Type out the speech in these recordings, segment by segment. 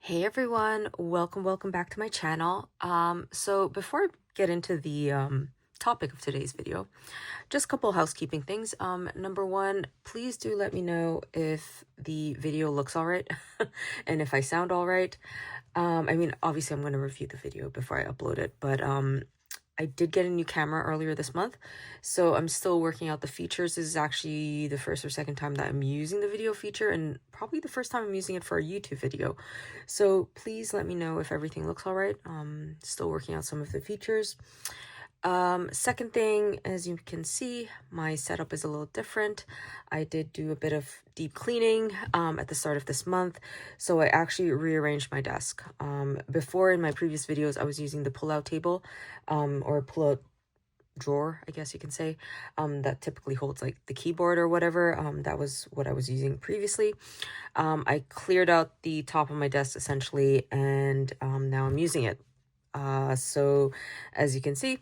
Hey everyone, welcome back to my channel. So before I get into the topic of today's video, just a couple housekeeping things. Number one, please do let me know if the video looks all right and if I sound all right. I mean, obviously I'm going to review the video before I upload it, but I did get a new camera earlier this month, so I'm still working out the features. This is actually the first or second time that I'm using the video feature, and probably the first time I'm using it for a YouTube video. So please let me know if everything looks all right. Still working out some of the features. Second thing, as you can see, my setup is a little different. I did do a bit of deep cleaning at the start of this month, so I actually rearranged my desk. Before, in my previous videos, I was using the pull-out table or pull-out drawer, I guess you can say, that typically holds like the keyboard or whatever. That was what I was using previously. I cleared out the top of my desk essentially, and now I'm using it. So as you can see,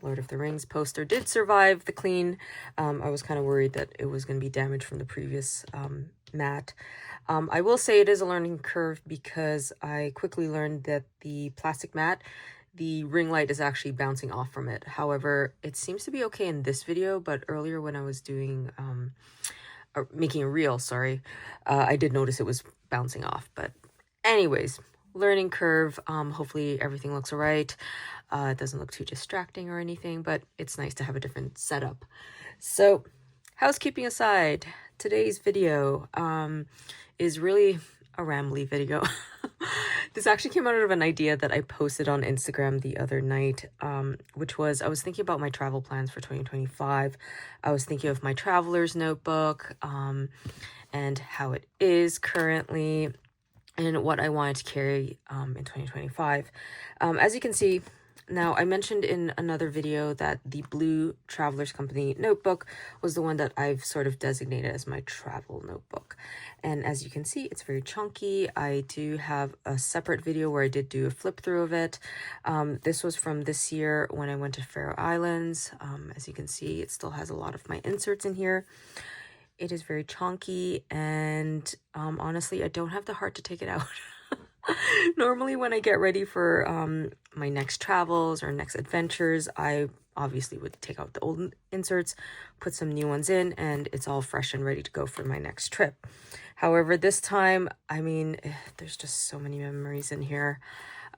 Lord of the Rings poster did survive the clean. I was kind of worried that it was going to be damaged from the previous mat. I will say it is a learning curve because I quickly learned that the plastic mat, the ring light is actually bouncing off from it. However, it seems to be okay in this video, but earlier when I was doing making a reel, I did notice it was bouncing off. But anyways, learning curve. Hopefully everything looks all right. It doesn't look too distracting or anything, but it's nice to have a different setup. So housekeeping aside, today's video is really a rambly video. This actually came out of an idea that I posted on Instagram the other night, which was I was thinking about my travel plans for 2025. I was thinking of my traveler's notebook and how it is currently and what I wanted to carry in 2025. As you can see, now, I mentioned in another video that the blue Traveler's Company notebook was the one that I've sort of designated as my travel notebook. And as you can see, it's very chunky. I do have a separate video where I did do a flip through of it. This was from this year when I went to Faroe Islands. As you can see, it still has a lot of my inserts in here. It is very chunky, and honestly, I don't have the heart to take it out. Normally when I get ready for my next travels or next adventures, I obviously would take out the old inserts, put some new ones in, and it's all fresh and ready to go for my next trip. However, this time, I mean, there's just so many memories in here.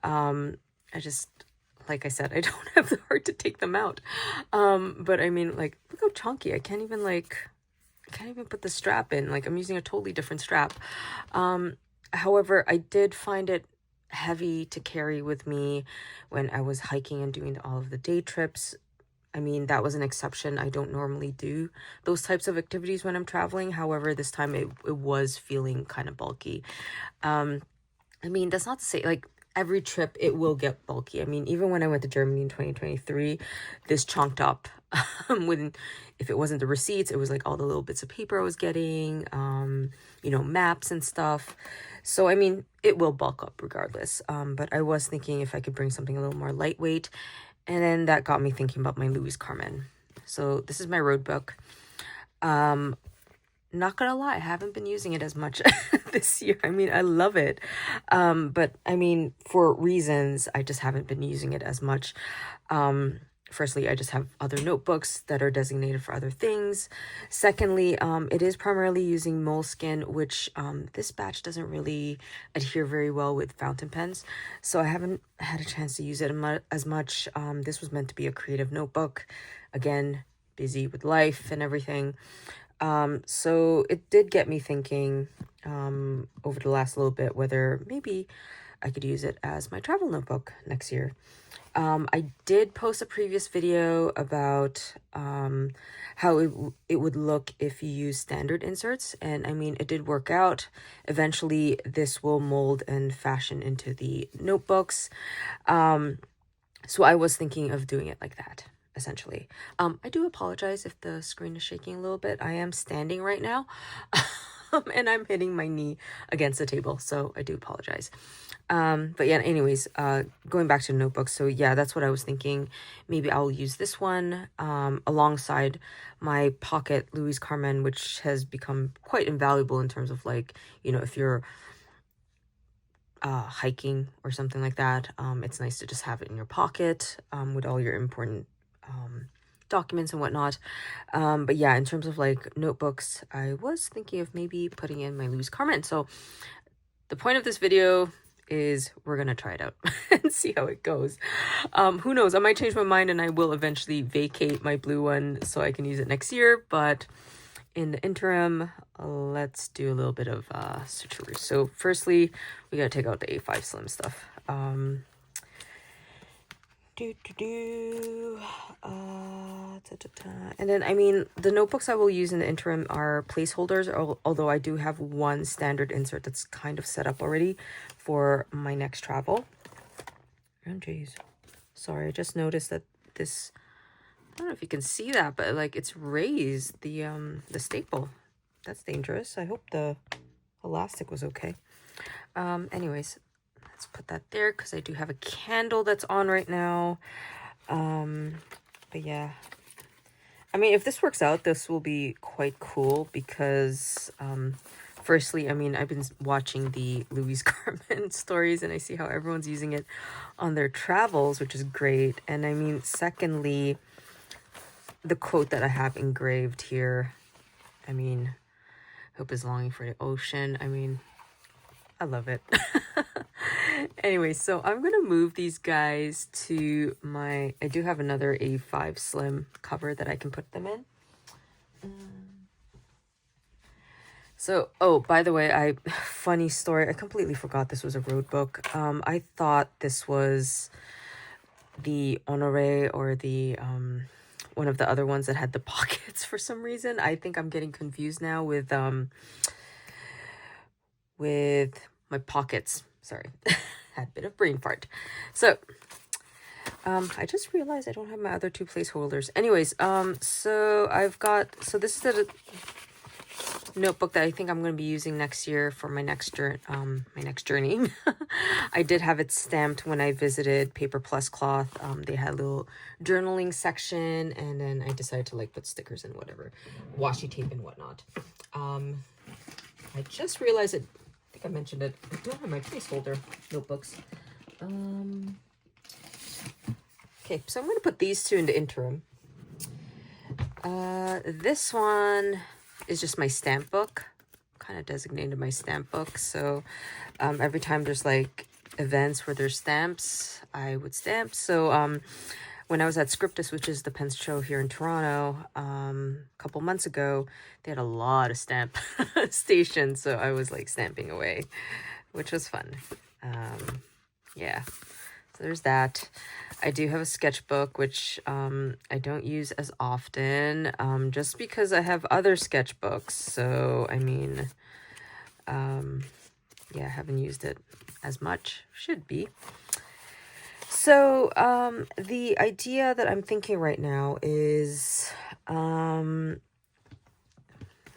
Like I said, I don't have the heart to take them out. But I mean, like, look how chunky. I can't even put the strap in. Like, I'm using a totally different strap. However, I did find it heavy to carry with me when I was hiking and doing all of the day trips. I mean, that was an exception. I don't normally do those types of activities when I'm traveling. However, this time it was feeling kind of bulky. I mean, that's not to say, like, every trip it will get bulky. I mean, even when I went to Germany in 2023, this chunked up. If it wasn't the receipts, it was like all the little bits of paper I was getting, maps and stuff. So, I mean, it will bulk up regardless. But I was thinking if I could bring something a little more lightweight. And then that got me thinking about my Louise Carmen. So this is my roadbook. Not gonna lie, I haven't been using it as much this year. I mean, I love it. But I mean, for reasons, I just haven't been using it as much. Firstly, I just have other notebooks that are designated for other things. Secondly, it is primarily using Moleskine, which this batch doesn't really adhere very well with fountain pens. So I haven't had a chance to use it as much. This was meant to be a creative notebook. Again, busy with life and everything. So it did get me thinking over the last little bit whether maybe I could use it as my travel notebook next year. I did post a previous video about how it would look if you use standard inserts, and I mean, it did work out. Eventually, this will mold and fashion into the notebooks. So I was thinking of doing it like that, essentially. I do apologize if the screen is shaking a little bit. I am standing right now, and I'm hitting my knee against the table, so I do apologize. But yeah, anyways, going back to notebooks. So yeah, that's what I was thinking. Maybe I'll use this one, alongside my pocket Louise Carmen, which has become quite invaluable in terms of, like, if you're hiking or something like that. It's nice to just have it in your pocket with all your important documents and whatnot. But yeah, in terms of like notebooks, I was thinking of maybe putting in my Louise Carmen. So the point of this video is we're gonna try it out and see how it goes. Who knows, I might change my mind and I will eventually vacate my blue one so I can use it next year, but in the interim, let's do a little bit of switcheroo. So firstly, we gotta take out the A5 Slim stuff. And then, I mean, the notebooks I will use in the interim are placeholders, although I do have one standard insert that's kind of set up already for my next travel. Oh, geez. Sorry, I just noticed that this, I don't know if you can see that, but like it's raised the staple. That's dangerous. I hope the elastic was okay. Anyways, let's put that there because I do have a candle that's on right now. But yeah, I mean, if this works out, this will be quite cool because firstly, I mean, I've been watching the Louise Carmen stories and I see how everyone's using it on their travels, which is great. And I mean, secondly, the quote that I have engraved here, I mean, hope is longing for the ocean. I mean, I love it. Anyway, so I'm gonna move these guys to my, I do have another A5 Slim cover that I can put them in. So, oh, by the way, funny story, I completely forgot this was a road book. I thought this was the Honore or the one of the other ones that had the pockets for some reason. I think I'm getting confused now with my pockets. Sorry. Had a bit of brain fart. So I just realized I don't have my other two placeholders. Anyways, so I've got, so this is the notebook that I think I'm going to be using next year for my next journey. I did have it stamped when I visited Paper Plus Cloth. They had a little journaling section, and then I decided to like put stickers and whatever, washi tape and whatnot. I just realized it, I think I mentioned it, I don't have my placeholder notebooks. Okay, so I'm going to put these two in the interim. This one is just my stamp book, kind of designated my stamp book. So every time there's like events where there's stamps, I would stamp. So when I was at Scriptus, which is the pen show here in Toronto, a couple months ago, they had a lot of stamp stations. So I was like stamping away, which was fun. Yeah, so there's that. I do have a sketchbook, which I don't use as often, just because I have other sketchbooks. So, I mean, yeah, I haven't used it as much. Should be. So, the idea that I'm thinking right now is,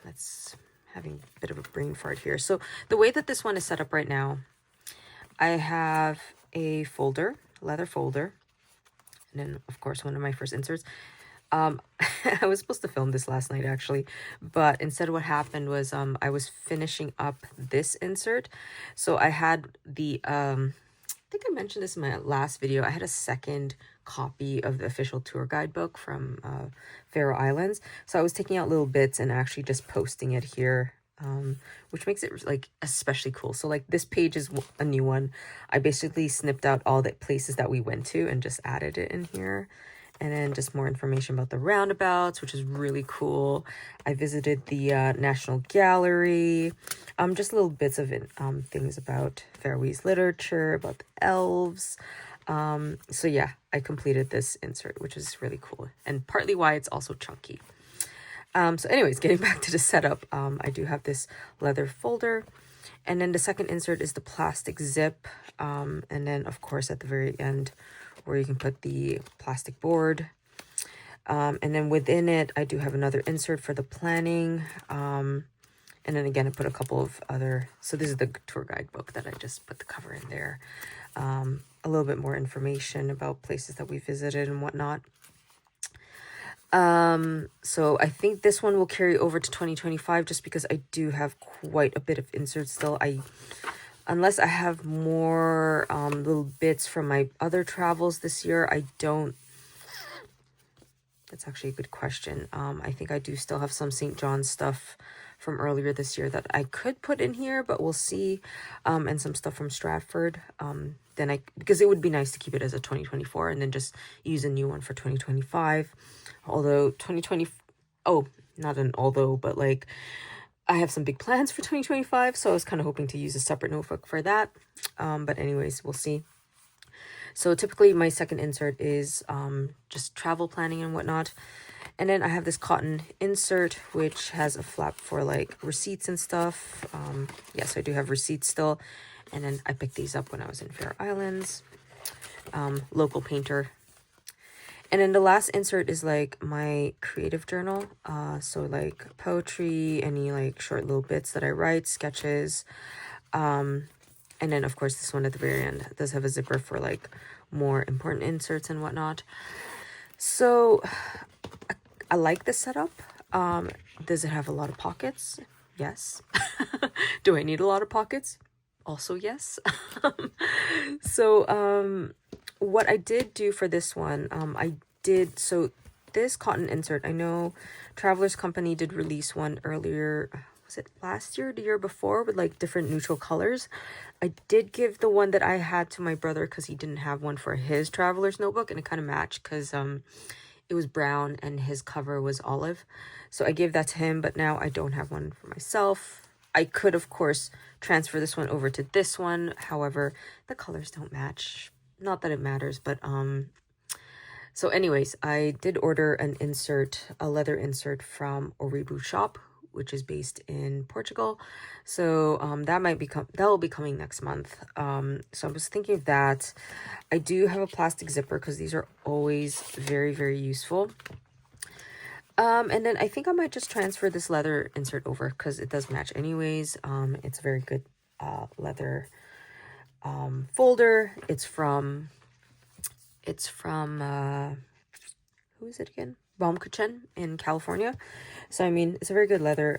let's having a bit of a brain fart here. So, the way that this one is set up right now, I have a folder, leather folder. And then, of course, one of my first inserts. I was supposed to film this last night, actually. But instead, what happened was I was finishing up this insert. So I had the, I think I mentioned this in my last video. I had a second copy of the official tour guide book from Faroe Islands. So I was taking out little bits and actually just posting it here. Which makes it like especially cool. So like this page is a new one. I basically snipped out all the places that we went to and just added it in here. And then just more information about the roundabouts, which is really cool. I visited the National Gallery. Just little bits of it, things about Faroese literature, about the elves. So yeah, I completed this insert, which is really cool. And partly why it's also chunky. So anyways, getting back to the setup, I do have this leather folder, and then the second insert is the plastic zip, and then of course at the very end where you can put the plastic board, and then within it I do have another insert for the planning, and then again I put a couple of other, so this is the tour guide book that I just put the cover in there, a little bit more information about places that we visited and whatnot. So I think this one will carry over to 2025 just because I do have quite a bit of inserts still. I unless I have more little bits from my other travels this year. I don't. That's actually a good question. I think I do still have some St. John's stuff from earlier this year that I could put in here, but we'll see. And some stuff from Stratford. Because it would be nice to keep it as a 2024 and then just use a new one for 2025. Although but like I have some big plans for 2025, so I was kind of hoping to use a separate notebook for that. But anyways, we'll see. So typically my second insert is just travel planning and whatnot. And then I have this cotton insert, which has a flap for like receipts and stuff. Yes, I do have receipts still. And then I picked these up when I was in Fair Islands. Local painter. And then the last insert is like my creative journal. So like poetry, any like short little bits that I write, sketches. And then, of course, this one at the very end does have a zipper for, like, more important inserts and whatnot. So, I like this setup. Does it have a lot of pockets? Yes. Do I need a lot of pockets? Also, yes. So, what I did do for this one, so this cotton insert, I know Travelers Company did release one earlier, was it last year, the year before, with like different neutral colors. I did give the one that I had to my brother because he didn't have one for his traveler's notebook, and it kind of matched because it was brown and his cover was olive. So I gave that to him, but now I don't have one for myself. I could, of course, transfer this one over to this one. However, the colors don't match. Not that it matters, but so anyways, I did order an insert, a leather insert from Oribu Shop, which is based in Portugal. So that will be coming next month. So I was thinking of that. I do have a plastic zipper because these are always very, very useful. And then I think I might just transfer this leather insert over because it does match anyways. It's a very good leather folder. It's from who is it again? Baumkuchen in California. So I mean, it's a very good leather.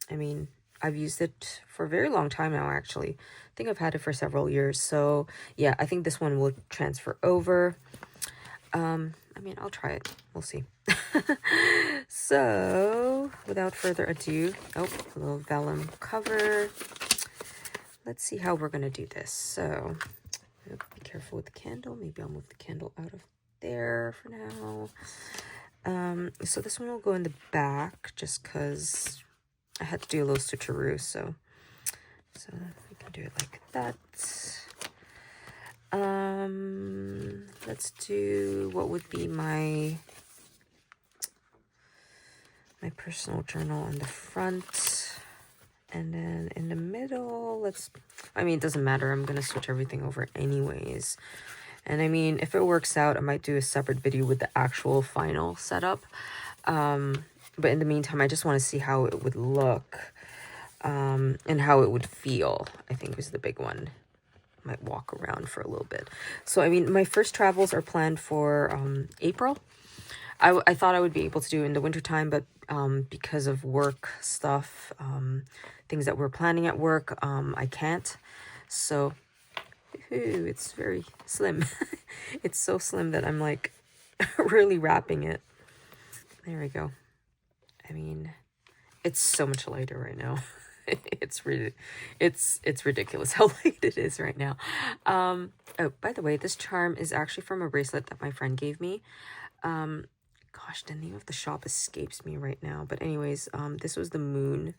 I mean, I've used it for a very long time now, actually. I think I've had it for several years. So yeah, I think this one will transfer over. I mean, I'll try it. We'll see. So without further ado, a little vellum cover. Let's see how we're gonna do this. So be careful with the candle. Maybe I'll move the candle out of there for now. So this one will go in the back just because I had to do a little switcheroo. So we can do it like that. Let's do what would be my personal journal on the front. And then in the middle, it doesn't matter. I'm going to switch everything over anyways. And I mean, if it works out, I might do a separate video with the actual final setup. But in the meantime, I just want to see how it would look and how it would feel, I think was the big one. Might walk around for a little bit. So, I mean, my first travels are planned for April. I thought I would be able to do in the wintertime, but because of work stuff, things that we're planning at work, I can't. So, it's very slim. It's so slim that I'm like really wrapping it. There we go. I mean, it's so much lighter right now. It's ridiculous how light it is right now. Oh, by the way, this charm is actually from a bracelet that my friend gave me. Gosh, the name of the shop escapes me right now. But anyways, this was the moon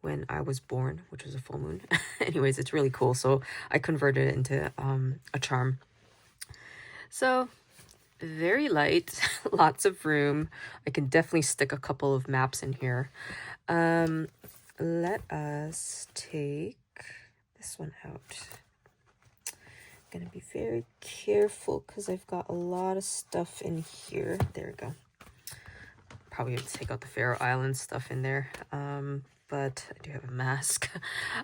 when I was born, which was a full moon. Anyways, it's really cool. So I converted it into a charm. So very light, lots of room. I can definitely stick a couple of maps in here. Let us take this one out. I'm gonna be very careful because I've got a lot of stuff in here. There we go. Probably have to take out the Faroe Islands stuff in there. But I do have a mask.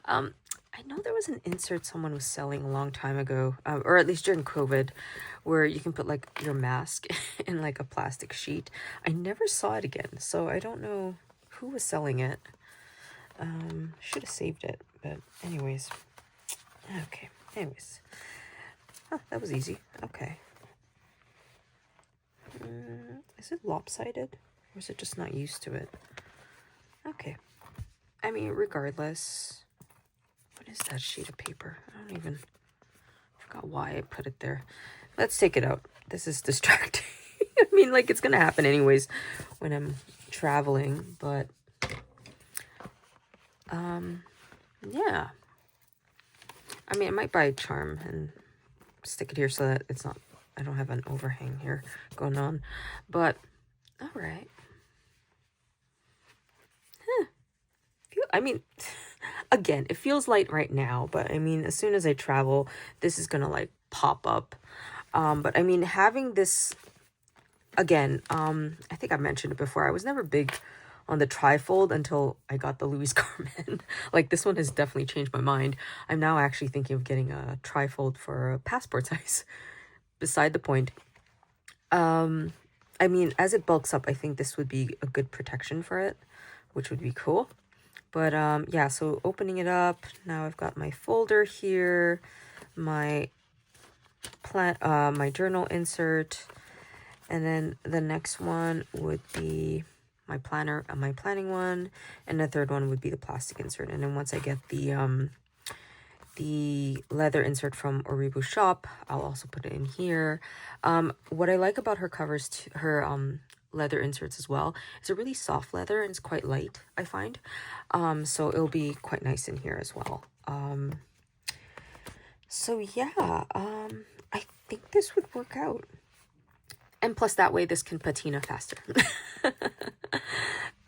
I know there was an insert someone was selling a long time ago, or at least during COVID, where you can put like your mask in like a plastic sheet. I never saw it again, so I don't know who was selling it. Should have saved it, but anyways. Okay, anyways. Oh, that was easy. Okay. Is it lopsided? Or is it just not used to it? Okay. I mean, regardless. What is that sheet of paper? I don't even... forgot why I put it there. Let's take it out. This is distracting. I mean, like, it's gonna happen anyways when I'm traveling, but... yeah. I mean, I might buy a charm and stick it here so that it's not... I don't have an overhang here going on. But, alright. Huh. I mean, again, it feels light right now, but I mean, as soon as I travel, this is gonna like pop up. But I mean, having this, again, I think I mentioned it before, I was never big on the trifold until I got the Louise Carmen. Like, this one has definitely changed my mind. I'm now actually thinking of getting a trifold for a passport size. Beside the point. I mean, as it bulks up, I think this would be a good protection for it, which would be cool. But yeah, so opening it up, now I've got my folder here, my my journal insert, and then the next one would be my planner, my planning one, and the third one would be the plastic insert. And then once I get the leather insert from Oribu shop, I'll also put it in here. What I like about her covers, her leather inserts as well, it's a really soft leather and it's quite light, I find. So it'll be quite nice in here as well. So yeah, I think this would work out. And plus that way this can patina faster.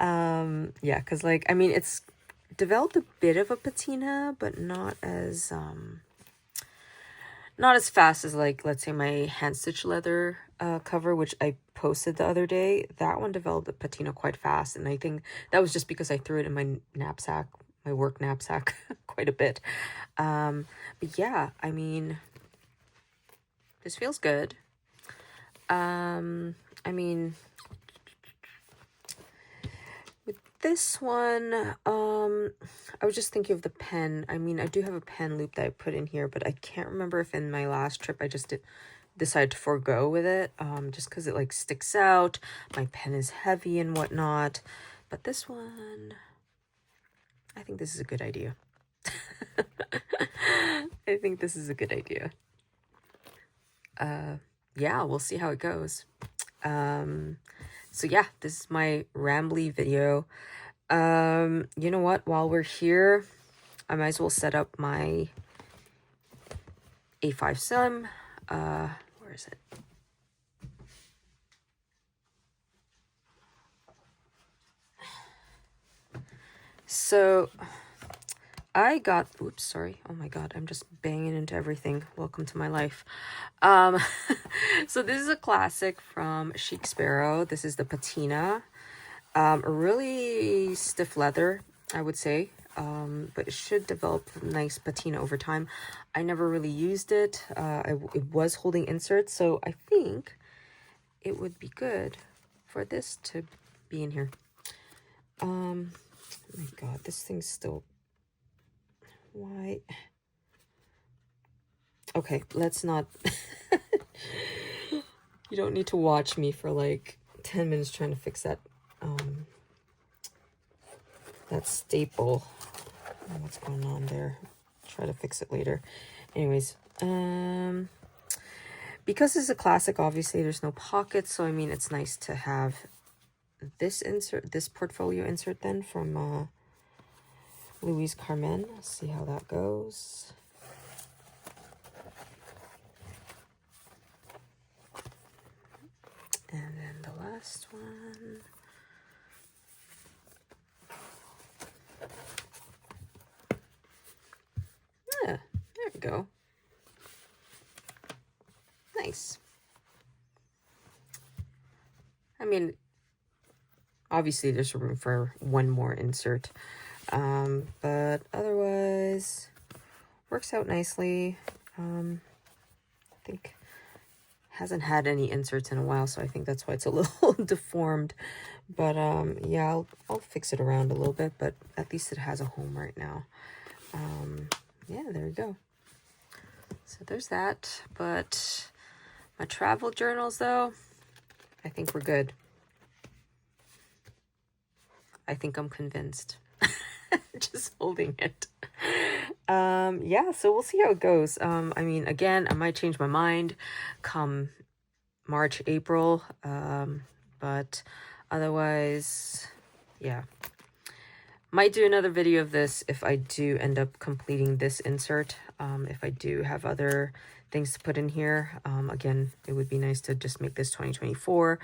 Yeah, because like, I mean, it's developed a bit of a patina, but not as fast as, like, let's say my hand stitch leather cover, which I posted the other day. That one developed a patina quite fast, and I think that was just because I threw it in my knapsack, my work knapsack, quite a bit. But yeah, I mean, this feels good. I mean, this one, I was just thinking of the pen. I mean, I do have a pen loop that I put in here, but I can't remember if in my last trip I just decided to forego with it, just because it like sticks out. My pen is heavy and whatnot. But this one, I think this is a good idea. I think this is a good idea. Yeah, we'll see how it goes. So yeah, this is my rambly video. You know what? While we're here, I might as well set up my A5 sim. Where is it? So I got, oops, sorry. Oh my God, I'm just banging into everything. Welcome to my life. So this is a classic from Chic Sparrow. This is the patina. A really stiff leather, I would say. But it should develop nice patina over time. I never really used it. It was holding inserts, so I think it would be good for this to be in here. Oh my God, this thing's still... Why? Okay, let's not... You don't need to watch me for like 10 minutes trying to fix that that staple. What's going on there? Try to fix it later. Anyways, because it's a classic, obviously there's no pockets, so I mean it's nice to have this insert, this portfolio insert then from Louise Carmen. Let's see how that goes. And then the last one. Yeah, there we go. Nice. I mean, obviously there's room for one more insert. But otherwise, works out nicely. I think hasn't had any inserts in a while, so I think that's why it's a little deformed. But yeah, I'll fix it around a little bit, but at least it has a home right now. Yeah, there we go. So there's that. But my travel journals, though, I think we're good. I think I'm convinced. Just holding it. Yeah, so we'll see how it goes. I mean, again, I might change my mind come March, April. But otherwise, yeah. Might do another video of this if I do end up completing this insert. If I do have other things to put in here. Again, it would be nice to just make this 2024.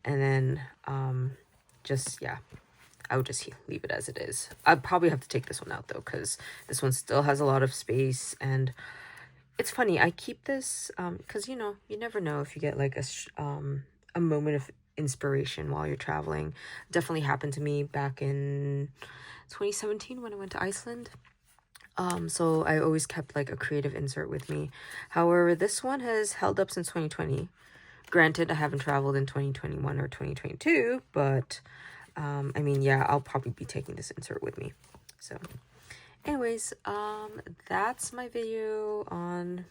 And then just, yeah, I would just leave it as it is. I'd probably have to take this one out, though, because this one still has a lot of space. And it's funny, I keep this because, you know, you never know if you get like a moment of inspiration while you're traveling. Definitely happened to me back in 2017 when I went to Iceland. So I always kept like a creative insert with me. However, this one has held up since 2020. Granted, I haven't traveled in 2021 or 2022, but I mean, yeah, I'll probably be taking this insert with me. So anyways, that's my video on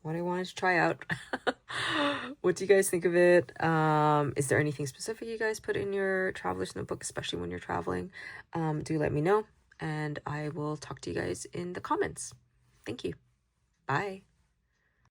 what I wanted to try out. What do you guys think of it? Is there anything specific you guys put in your traveler's notebook, especially when you're traveling? Do let me know, and I will talk to you guys in the comments. Thank you. Bye.